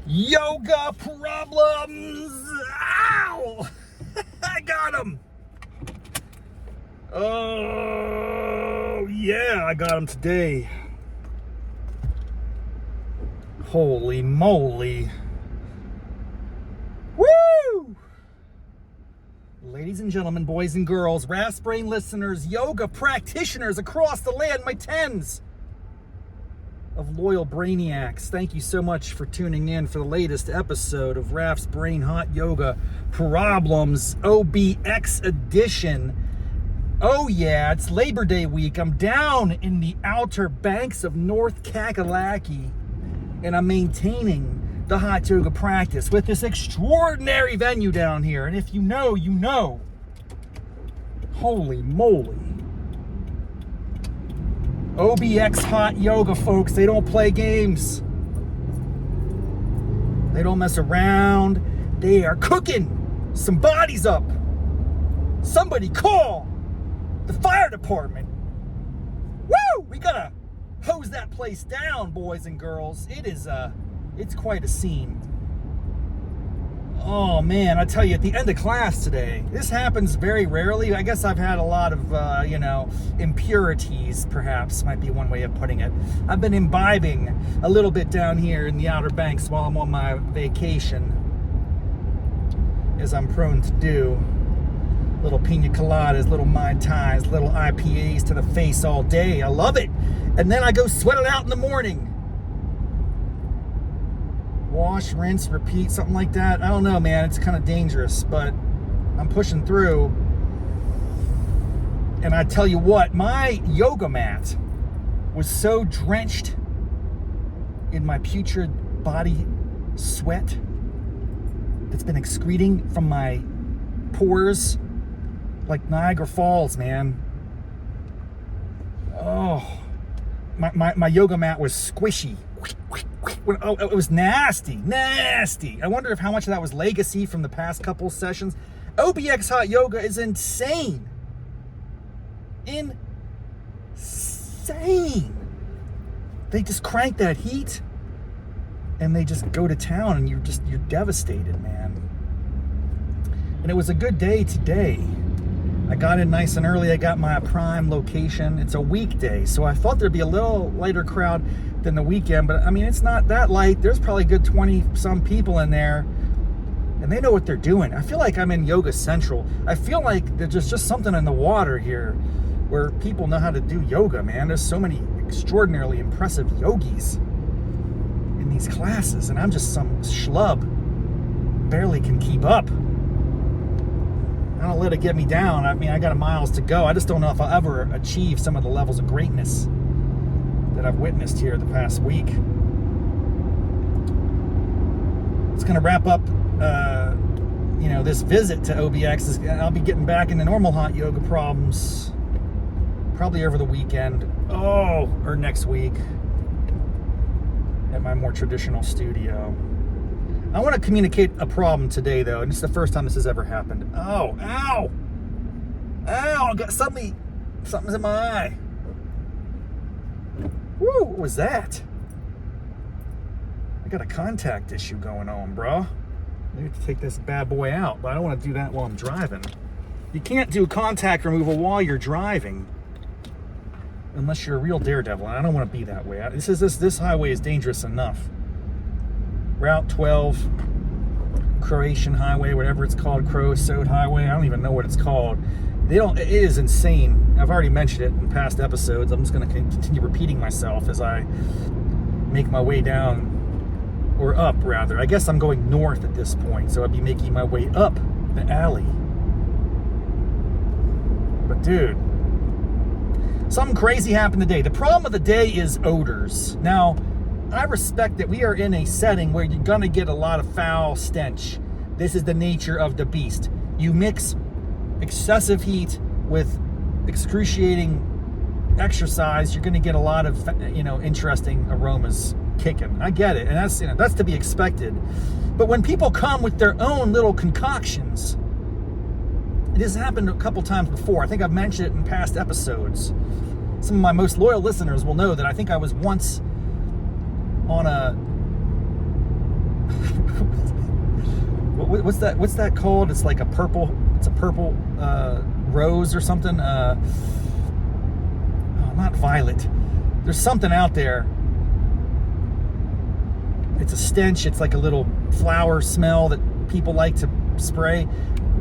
Yoga problems. Ow! I got him. Oh, yeah, I got him today. Holy moly. Woo! Ladies and gentlemen, boys and girls, Raff's Brain listeners, yoga practitioners across the land, my tens of loyal brainiacs, thank you so much for tuning in for the latest episode of Raff's Brain Hot Yoga Problems OBX edition. Oh yeah, it's Labor Day week. I'm down in the Outer Banks of North Kakalaki, and I'm maintaining the hot yoga practice with this extraordinary venue down here. And if you know, you know. Holy moly. OBX hot yoga, folks. They don't play games. They don't mess around. They are cooking some bodies up. Somebody call the fire department. Woo! We gotta hose that place down, boys and girls. It's quite a scene. Oh man, I tell you, at the end of class today, this happens very rarely. I guess I've had a lot of, impurities, perhaps, might be one way of putting it. I've been imbibing a little bit down here in the Outer Banks while I'm on my vacation, as I'm prone to do. Little pina coladas, little Mai Tais, little IPAs to the face all day. I love it. And then I go sweat it out in the morning. Wash, rinse, repeat, something like that. I don't know, man. It's kind of dangerous, but I'm pushing through. And I tell you what, my yoga mat was so drenched in my putrid body sweat that's been excreting from my pores like Niagara Falls, man. Oh, my yoga mat was squishy. Oh, it was nasty. I wonder if how much of that was legacy from the past couple sessions. OBX hot yoga is insane. Insane. They just crank that heat and they just go to town, and you're devastated, man. And it was a good day today. I got in nice and early. I got my prime location. It's a weekday, so I thought there'd be a little lighter crowd than the weekend, but I mean, it's not that light. There's probably a good 20 some people in there, and they know what they're doing. I feel like I'm in Yoga Central. I feel like there's just something in the water here where people know how to do yoga, man. There's so many extraordinarily impressive yogis in these classes, and I'm just some schlub, barely can keep up. I don't let it get me down. I mean, I got miles to go. I just don't know if I'll ever achieve some of the levels of greatness that I've witnessed here the past week. It's going to wrap up, this visit to OBX. I'll be getting back into normal hot yoga problems probably over the weekend. Or next week at my more traditional studio. I want to communicate a problem today, though, and it's the first time this has ever happened. Oh, ow! Ow! I got something's in my eye. Woo! What was that? I got a contact issue going on, bro. I need to take this bad boy out, but I don't want to do that while I'm driving. You can't do contact removal while you're driving, unless you're a real daredevil, and I don't want to be that way. This highway is dangerous enough. Route 12, Croatian Highway, whatever it's called, Croasode Highway. I don't even know what it's called. It is insane. I've already mentioned it in past episodes. I'm just going to continue repeating myself as I make my way down, or up rather. I guess I'm going north at this point, so I'd be making my way up the alley. But dude, something crazy happened today. The problem of the day is odors. Now, I respect that we are in a setting where you're going to get a lot of foul stench. This is the nature of the beast. You mix excessive heat with excruciating exercise, you're going to get a lot of, interesting aromas kicking. I get it, and that's to be expected. But when people come with their own little concoctions, it has happened a couple times before. I think I've mentioned it in past episodes. Some of my most loyal listeners will know that I think I was once on a What's that called? It's like a purple rose or something. Oh, not violet. There's something out there. It's a stench. It's like a little flower smell that people like to spray.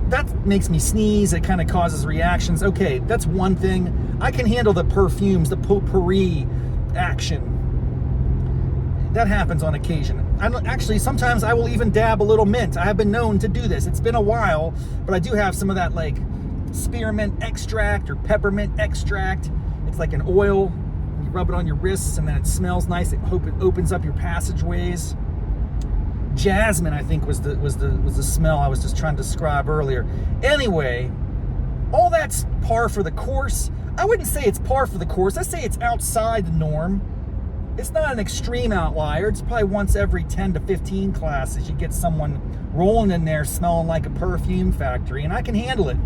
That makes me sneeze. It kind of causes reactions. Okay, that's one thing. I can handle the perfumes, the potpourri action. That happens on occasion. Actually, sometimes I will even dab a little mint. I have been known to do this. It's been a while, but I do have some of that like spearmint extract or peppermint extract. It's like an oil. You rub it on your wrists, and then it smells nice. It opens up your passageways. Jasmine, I think, was the smell I was just trying to describe earlier. Anyway, all that's par for the course. I wouldn't say it's par for the course. I say it's outside the norm. It's not an extreme outlier. It's probably once every 10 to 15 classes you get someone rolling in there smelling like a perfume factory, and I can handle it.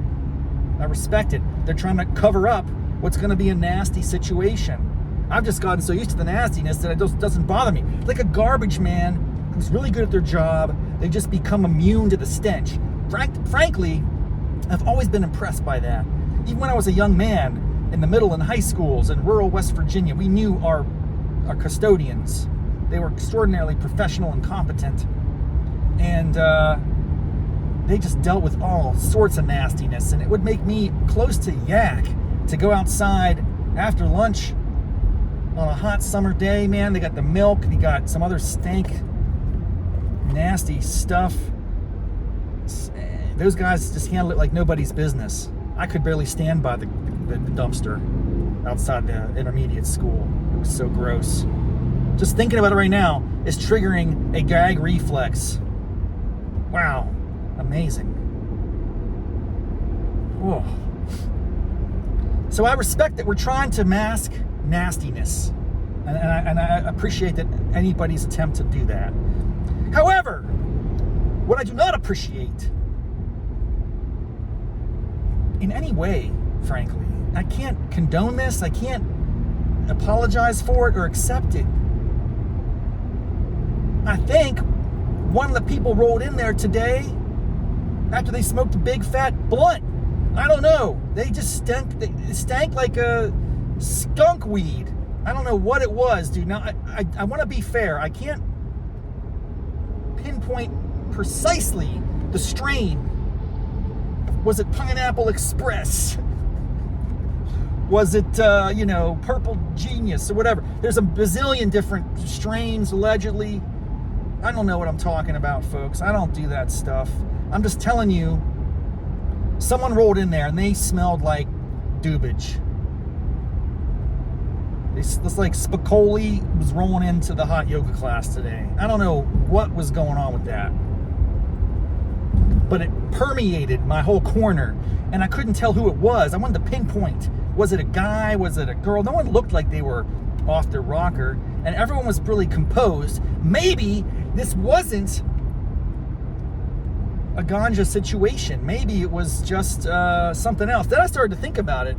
I respect it. They're trying to cover up what's going to be a nasty situation. I've just gotten so used to the nastiness that it just doesn't bother me. Like a garbage man who's really good at their job, they just become immune to the stench. Frankly, I've always been impressed by that. Even when I was a young man in the middle and high schools in rural West Virginia, we knew our custodians. They were extraordinarily professional and competent, and they just dealt with all sorts of nastiness, and it would make me close to yak to go outside after lunch on a hot summer day. Man, they got the milk, they got some other stank, nasty stuff. Those guys just handle it like nobody's business. I could barely stand by the dumpster outside the intermediate school. It was so gross. Just thinking about it right now is triggering a gag reflex. Wow, amazing. Whoa. So I respect that we're trying to mask nastiness, and I appreciate that anybody's attempt to do that. However, what I do not appreciate in any way, frankly, I can't condone this, I can't apologize for it or accept it. I think one of the people rolled in there today after they smoked a big fat blunt. I don't know. They just stank like a skunk weed. I don't know what it was, dude. Now, I want to be fair. I can't pinpoint precisely the strain. Was it Pineapple Express? Was it, Purple Genius or whatever? There's a bazillion different strains, allegedly. I don't know what I'm talking about, folks. I don't do that stuff. I'm just telling you, someone rolled in there and they smelled like dubage. It's like Patchouli was rolling into the hot yoga class today. I don't know what was going on with that, but it permeated my whole corner, and I couldn't tell who it was. I wanted to pinpoint. Was it a guy? Was it a girl? No one looked like they were off their rocker, and everyone was really composed. Maybe this wasn't a ganja situation. Maybe it was just something else. Then I started to think about it.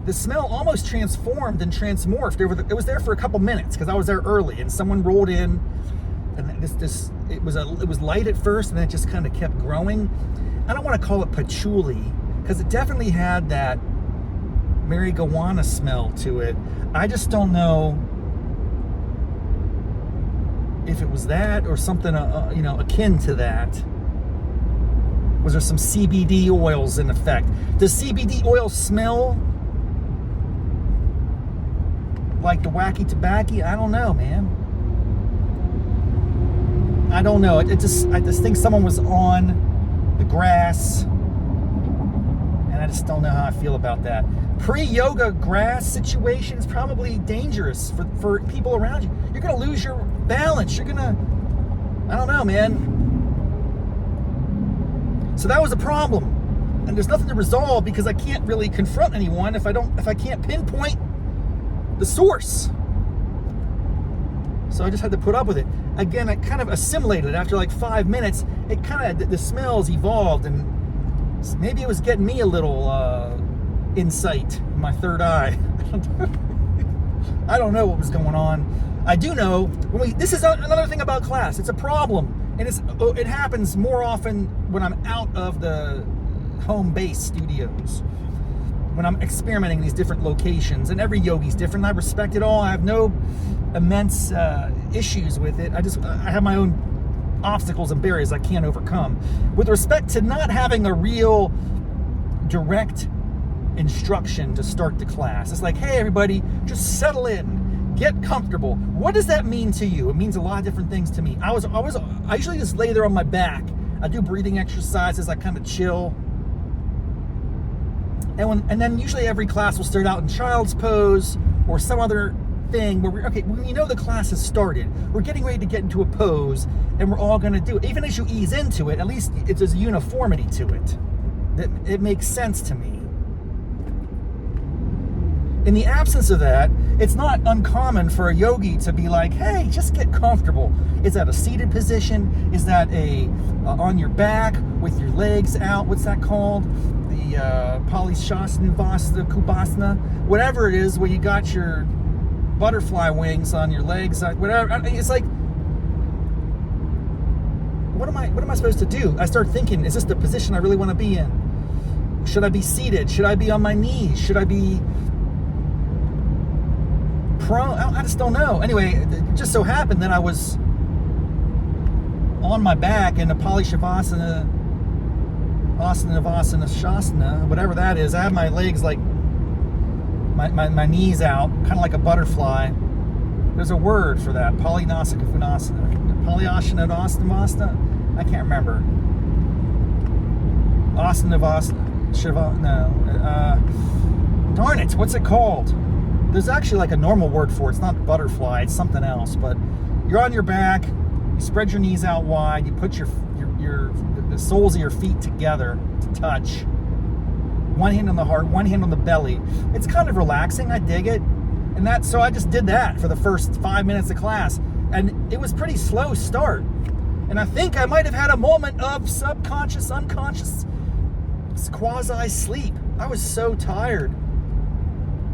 The smell almost transformed and transmorphed. It was there for a couple minutes because I was there early, and someone rolled in, and it was light at first, and then it just kind of kept growing. I don't want to call it patchouli because it definitely had that marijuana smell to it. I just don't know if it was that or something akin to that. Was there some CBD oils in effect? Does CBD oil smell like the wacky tobacco? I don't know, man. I don't know. I just think someone was on the grass, and I just don't know how I feel about that. Pre-yoga grass situation is probably dangerous for people around you. You're going to lose your balance. You're going to, I don't know, man. So that was a problem. And there's nothing to resolve because I can't really confront anyone if I can't pinpoint the source. So I just had to put up with it. Again, I kind of assimilated it after like 5 minutes. It kind of, the smells evolved, and maybe it was getting me a little insight in my third eye. I don't know what was going on. I do know this is another thing about class. It's a problem, and it happens more often when I'm out of the home base studios, when I'm experimenting these different locations, and every yogi's different. I respect it all. I have no immense issues with it. I have my own obstacles and barriers I can't overcome. With respect to not having a real direct instruction to start the class, it's like, hey everybody, just settle in, get comfortable. What does that mean to you? It means a lot of different things to me. I usually just lay there on my back. I do breathing exercises. I kind of chill. And then usually every class will start out in child's pose or some other thing where when you know the class has started, we're getting ready to get into a pose, and we're all going to do it. Even as you ease into it, at least there's a uniformity to it. It makes sense to me. In the absence of that, it's not uncommon for a yogi to be like, hey, just get comfortable. Is that a seated position? Is that on your back with your legs out? What's that called? The Palichanavasana, Kubasana, whatever it is, where you got your butterfly wings on your legs, whatever. It's like, what am I supposed to do? I start thinking, is this the position I really want to be in? Should I be seated? Should I be on my knees? Should I be prone? I just don't know. Anyway, it just so happened that I was on my back in the Palichanavasana, Asanavasana, Shasana, whatever that is. I have my legs like my knees out, kind of like a butterfly. There's a word for that. Polyasana, Polyasana, I can't remember. Asanavasana, Shiva, no. Darn it, what's it called? There's actually like a normal word for it. It's not butterfly, it's something else. But you're on your back, you spread your knees out wide, you put the soles of your feet together to touch. One hand on the heart, one hand on the belly. It's kind of relaxing. I dig it. And so I just did that for the first 5 minutes of class. And it was pretty slow start. And I think I might have had a moment of subconscious, unconscious, quasi-sleep. I was so tired.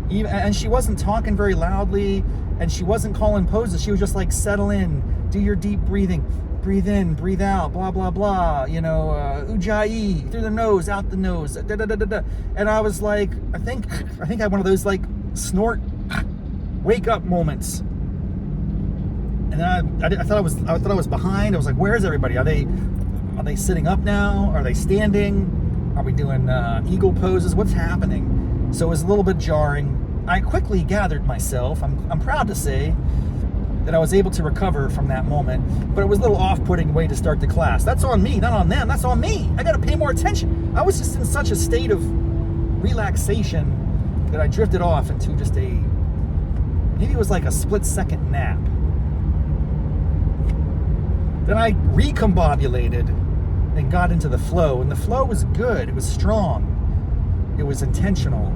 And she wasn't talking very loudly, and she wasn't calling poses. She was just like, settle in, do your deep breathing. Breathe in, breathe out, blah, blah, blah, ujjayi, through the nose, out the nose, da, da, da, da, da. And I was like, I think I had one of those like snort, wake up moments. And then I thought I was behind. I was like, where's everybody? Are they sitting up now? Are they standing? Are we doing eagle poses? What's happening? So it was a little bit jarring. I quickly gathered myself. I'm proud to say that I was able to recover from that moment, but it was a little off-putting way to start the class. That's on me, not on them. That's on me. I got to pay more attention. I was just in such a state of relaxation that I drifted off into just maybe it was like a split-second nap. Then I recombobulated and got into the flow, and the flow was good. It was strong. It was intentional.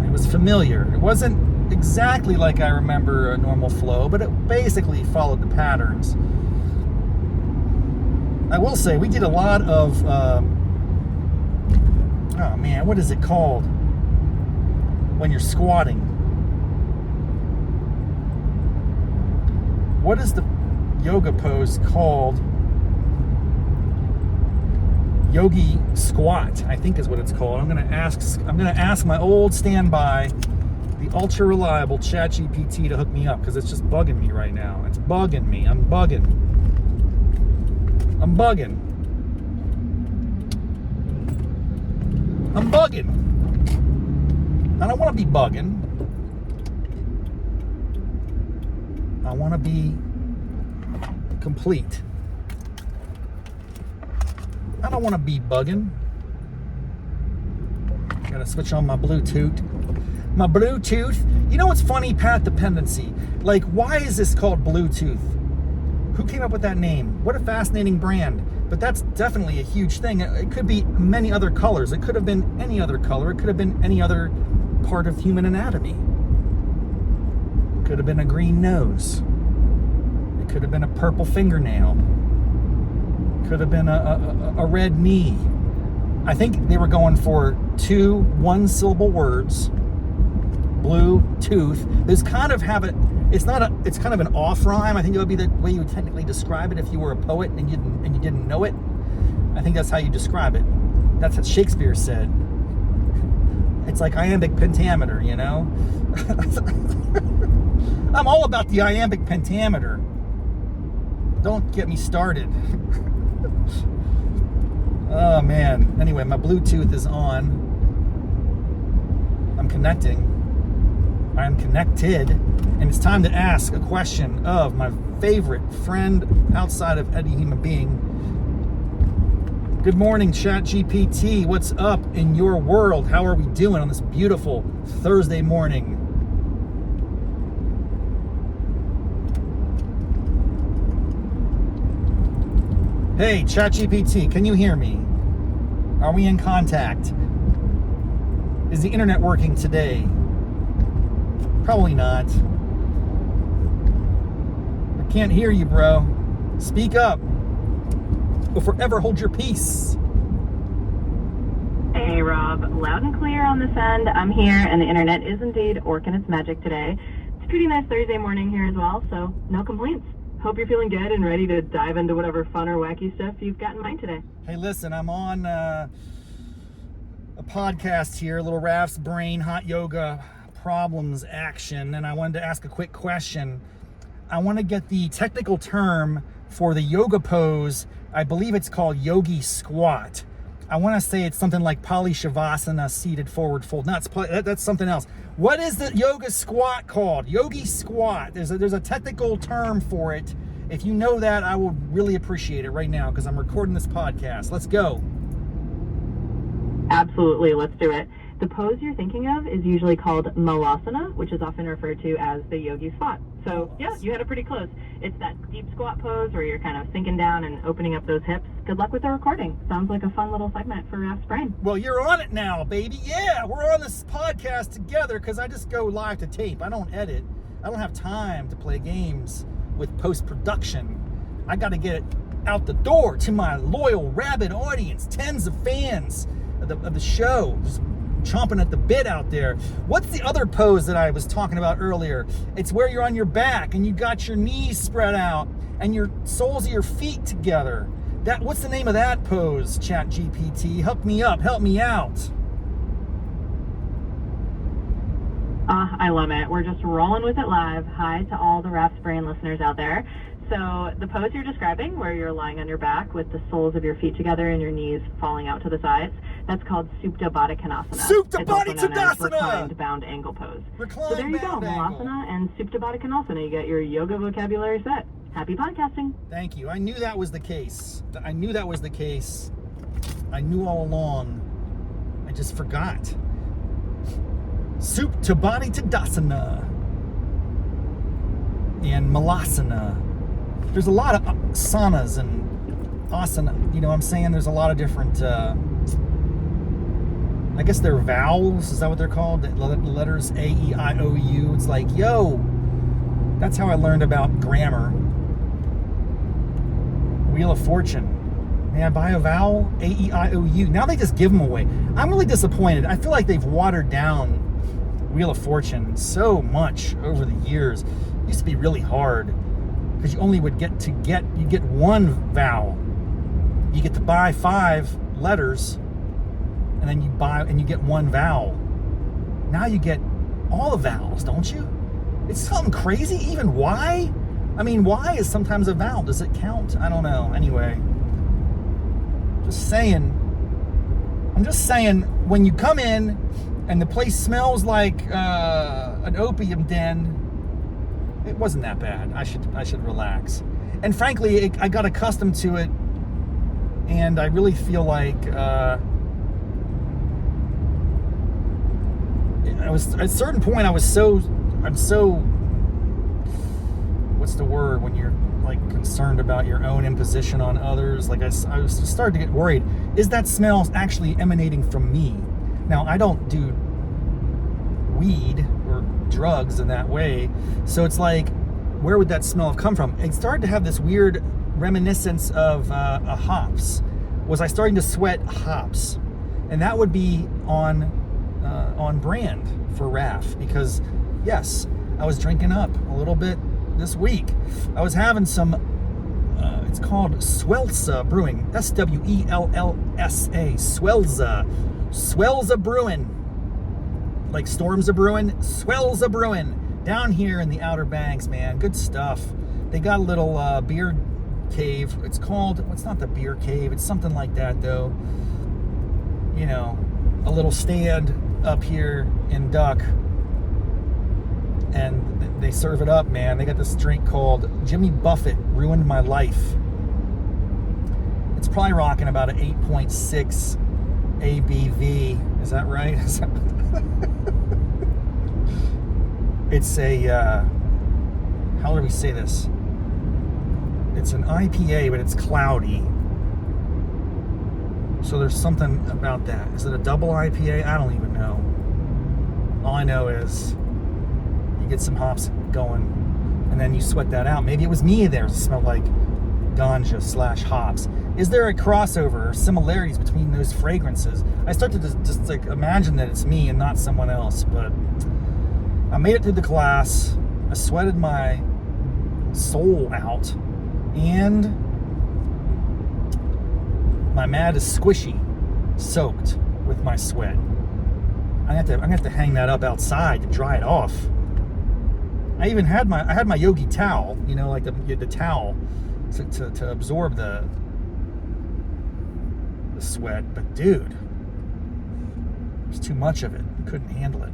It was familiar. It wasn't exactly like I remember a normal flow, but it basically followed the patterns. I will say we did a lot of what is it called when you're squatting? What is the yoga pose called? Yogi squat, I think is what it's called. I'm gonna ask my old standby, the ultra reliable ChatGPT, to hook me up, because it's just bugging me right now. It's bugging me. I'm bugging. I don't want to be bugging. I want to be complete. I don't want to be bugging. Gotta switch on my Bluetooth. You know what's funny? Path dependency. Like, why is this called Bluetooth? Who came up with that name? What a fascinating brand. But that's definitely a huge thing. It could be many other colors. It could have been any other color. It could have been any other part of human anatomy. It could have been a green nose. It could have been a purple fingernail. Could have been a red knee. I think they were going for 2 one-syllable words blue tooth. There's kind of have it. It's kind of an off rhyme. I think it would be the way you would technically describe it if you were a poet and you didn't know it. I think that's how you describe it. That's what Shakespeare said. It's like iambic pentameter, you know? I'm all about the iambic pentameter. Don't get me started. Oh, man. Anyway, my Bluetooth is on. I'm connecting. I am connected. And it's time to ask a question of my favorite friend outside of any human being. Good morning, ChatGPT. What's up in your world? How are we doing on this beautiful Thursday morning? Hey, ChatGPT, can you hear me? Are we in contact? Is the internet working today? Probably not. I can't hear you, bro. Speak up. Or forever hold your peace. Hey, Rob. Loud and clear on this end. I'm here, and the internet is indeed working its magic today. It's a pretty nice Thursday morning here as well, so no complaints. Hope you're feeling good and ready to dive into whatever fun or wacky stuff you've got in mind today. Hey, listen, I'm on a podcast here, little Raff's Brain Hot Yoga Problems Action, and I wanted to ask a quick question. I want to get the technical term for the yoga pose. I believe it's called yogi squat. I want to say it's something like Shavasana, seated forward fold. No, that's something else. What is the yoga squat called? Yogi squat. There's a technical term for it. If you know that, I will really appreciate it right now because I'm recording this podcast. Let's go. Absolutely, let's do it. The pose you're thinking of is usually called malasana, which is often referred to as the yogi squat. So yeah, you had it pretty close. It's that deep squat pose where you're kind of sinking down and opening up those hips. Good luck with the recording. Sounds like a fun little segment for Raff's Brain. Well, you're on it now, baby. Yeah, we're on this podcast together because I just go live to tape. I don't edit. I don't have time to play games with post-production. I got to get it out the door to my loyal, rabid audience, tens of fans of the show, just chomping at the bit out there. What's the other pose that I was talking about earlier? It's where you're on your back and you got your knees spread out and your soles of your feet together. What's the name of that pose, ChatGPT? Help me up, help me out. I love it. We're just rolling with it live. Hi to all the Raff's Brain listeners out there. So the pose you're describing, where you're lying on your back with the soles of your feet together and your knees falling out to the sides, that's called Supta Baddha Konasana. Supta Baddha Konasana! Reclined bound angle pose. Reclined so there you go, Malasana and Supta Baddha Konasana. You get your yoga vocabulary set. Happy podcasting. Thank you. I knew that was the case. I knew all along. I just forgot. Supta Baddha Konasana and Malasana. There's a lot of sanas and asana. You know what I'm saying? There's a lot of different, I guess they're vowels. Is that what they're called? The letters A, E, I, O, U. It's like, yo, that's how I learned about grammar. Wheel of Fortune. May I buy a vowel? A, E, I, O, U. Now they just give them away. I'm really disappointed. I feel like they've watered down Wheel of Fortune so much over the years. It used to be really hard because you only would get one vowel. You get to buy 5 letters and then you get one vowel. Now you get all the vowels, don't you? It's something crazy. Even Y? I mean, Y is sometimes a vowel. Does it count? I don't know. Anyway, I'm just saying, when you come in and the place smells like an opium den, it wasn't that bad. I should relax. And frankly, I got accustomed to it, and I really feel like I was at a certain point. I'm so what's the word when you're like concerned about your own imposition on others? Like I was starting to get worried. Is that smell actually emanating from me? Now I don't do weed or drugs in that way, so it's like, where would that smell have come from? It started to have this weird reminiscence of hops. Was I starting to sweat hops? And that would be on brand for Raff because, yes, I was drinking up a little bit this week. I was having some, it's called Swelsa Brewing, Swellsa, Swelsa Brewing, like storms are brewing, Swelsa Brewing, down here in the Outer Banks, man. Good stuff. They got a little beer cave. It's called, well, it's not the beer cave, it's something like that though. You know, a little stand up here in Duck, and they serve it up, man. They got this drink called Jimmy Buffett Ruined My Life. It's probably rocking about an 8.6 ABV. Is that right? It's a, how do we say this? It's an IPA, but it's cloudy. So there's something about that. Is it a double IPA? I don't even know. All I know is you get some hops going and then you sweat that out. Maybe it was me there. It smelled like ganja / hops. Is there a crossover or similarities between those fragrances? I start to just like imagine that it's me and not someone else, but I made it through the class. I sweated my soul out, and my mat is squishy, soaked with my sweat. I'm gonna have to hang that up outside to dry it off. I even had my yogi towel, you know, like the towel to absorb the sweat. But dude, there's too much of it. I couldn't handle it.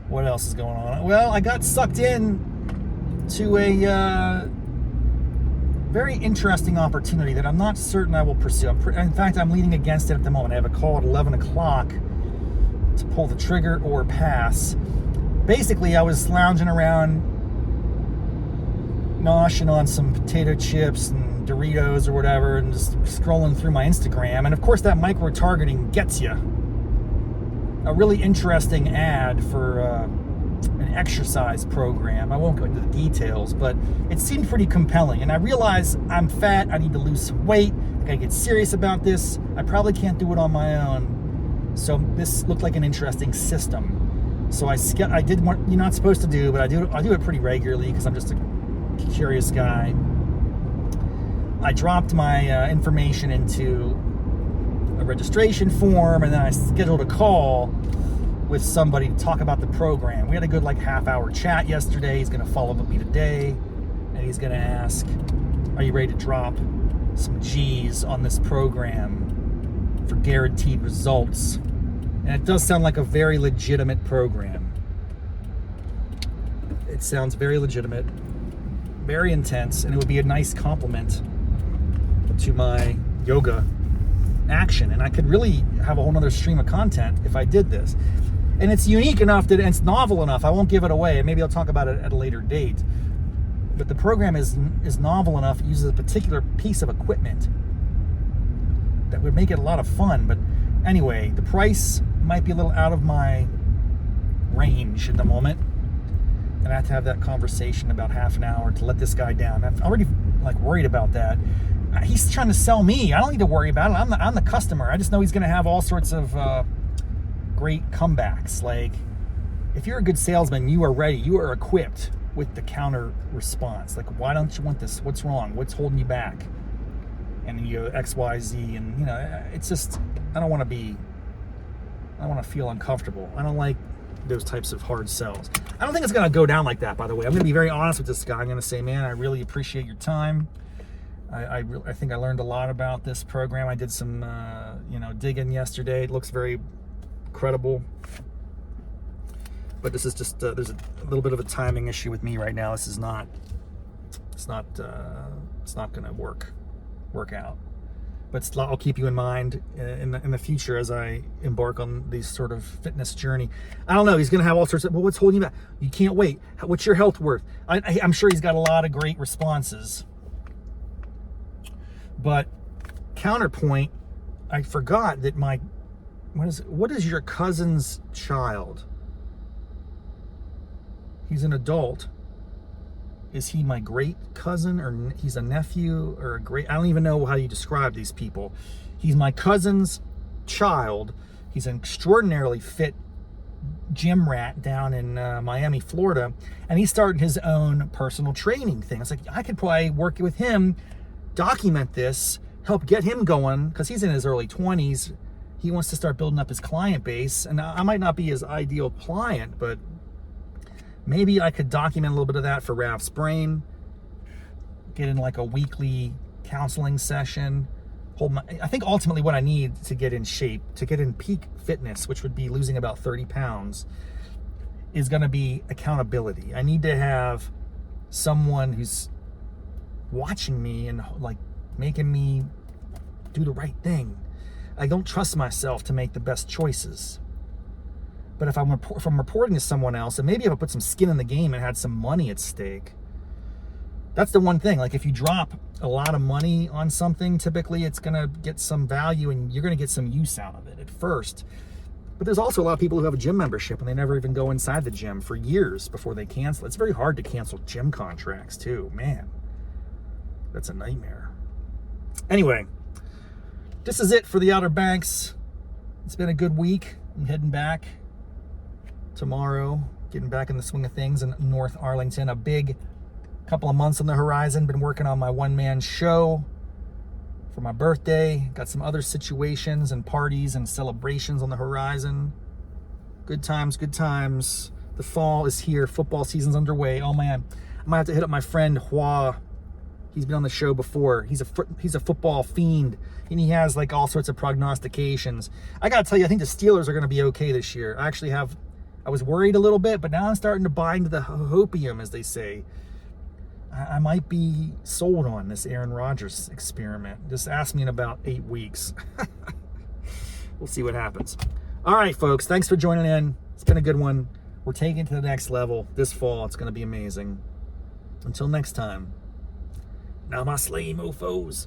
What else is going on? Well, I got sucked in to a very interesting opportunity that I'm not certain I will pursue. In fact, I'm leaning against it at the moment. I have a call at 11 o'clock to pull the trigger or pass. Basically, I was lounging around, noshing on some potato chips and Doritos or whatever, and just scrolling through my Instagram. And of course, that micro-targeting gets you. A really interesting ad for an exercise program. I won't go into the details, but it seemed pretty compelling. And I realize I'm fat. I need to lose some weight. I gotta get serious about this. I probably can't do it on my own. So this looked like an interesting system. So I did what you're not supposed to do, but I do it pretty regularly because I'm just a curious guy. I dropped my information into a registration form, and then I scheduled a call with somebody to talk about the program. We had a good half-hour chat yesterday. He's going to follow up with me today, and he's going to ask, are you ready to drop some G's on this program for guaranteed results? And it does sound like a very legitimate program. It sounds very legitimate, very intense, and it would be a nice complement to my yoga action. And I could really have a whole nother stream of content if I did this. And it's unique enough that it's novel enough. I won't give it away. Maybe I'll talk about it at a later date. But the program is novel enough. It uses a particular piece of equipment that would make it a lot of fun. But anyway, the price might be a little out of my range at the moment. And I have to have that conversation about half an hour to let this guy down. I'm already worried about that. He's trying to sell me. I don't need to worry about it. I'm the customer. I just know he's going to have all sorts of great comebacks. Like, if you're a good salesman, you are ready. You are equipped with the counter response. Like, why don't you want this? What's wrong? What's holding you back? And then you go X, Y, Z, and it's just, I don't want to feel uncomfortable. I don't like those types of hard sells. I don't think it's going to go down like that, by the way. I'm going to be very honest with this guy. I'm going to say, man, I really appreciate your time. I think I learned a lot about this program. I did some, digging yesterday. It looks very credible. But this is just, there's a little bit of a timing issue with me right now. This is not, it's not going to work out. But I'll keep you in mind in the future as I embark on these sort of fitness journey. I don't know. He's going to have all sorts of, well, what's holding you back? You can't wait. What's your health worth? I'm sure he's got a lot of great responses. But counterpoint, I forgot that what is your cousin's child? He's an adult. Is he my great cousin, or he's a nephew, or a great? I don't even know how you describe these people. He's my cousin's child, He's an extraordinarily fit gym rat down in Miami, Florida, and he's starting his own personal training thing. It's like, I could probably work with him, document this, help get him going, because he's in his early 20s. He wants to start building up his client base, and I might not be his ideal client, but maybe I could document a little bit of that for Raff's brain, get in like a weekly counseling session. I think ultimately what I need to get in shape, to get in peak fitness, which would be losing about 30 pounds, is going to be accountability. I need to have someone who's watching me and like making me do the right thing. I don't trust myself to make the best choices. But if I'm reporting to someone else, and maybe if I put some skin in the game and had some money at stake, that's the one thing. Like if you drop a lot of money on something, typically it's going to get some value and you're going to get some use out of it at first. But there's also a lot of people who have a gym membership and they never even go inside the gym for years before they cancel. It's very hard to cancel gym contracts too. Man, that's a nightmare. Anyway, this is it for the Outer Banks. It's been a good week. I'm heading back tomorrow, getting back in the swing of things in North Arlington. A big couple of months on the horizon. Been working on my one-man show for my birthday. Got some other situations and parties and celebrations on the horizon. Good times, good times. The fall is here. Football season's underway. Oh man, I might have to hit up my friend Hua. He's been on the show before. He's a football fiend, and he has like all sorts of prognostications. I gotta tell you, I think the Steelers are gonna be okay this year. I was worried a little bit, but now I'm starting to buy into the hopium, as they say. I might be sold on this Aaron Rodgers experiment. Just ask me in about 8 weeks. We'll see what happens. All right, folks, thanks for joining in. It's been a good one. We're taking it to the next level this fall. It's going to be amazing. Until next time, namaste, mofos.